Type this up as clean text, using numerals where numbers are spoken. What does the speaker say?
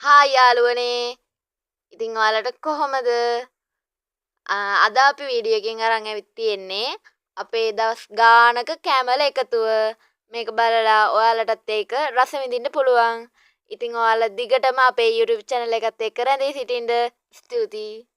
Hi යාළුවනේ. ඉතින් ඔයාලට කොහොමද? අද අපි වීඩියෝ එකකින් අරන් ඇවිත් තියෙන්නේ අපේ දවස් ගානක කැමල එකතුව. මේක බලලා ඔයාලටත් ඒක රස විඳින්න පුළුවන්. ඉතින් ඔයාලා දිගටම අපේ YouTube channel එකත් එක්ක රැඳී සිටින්න ස්තුතියි.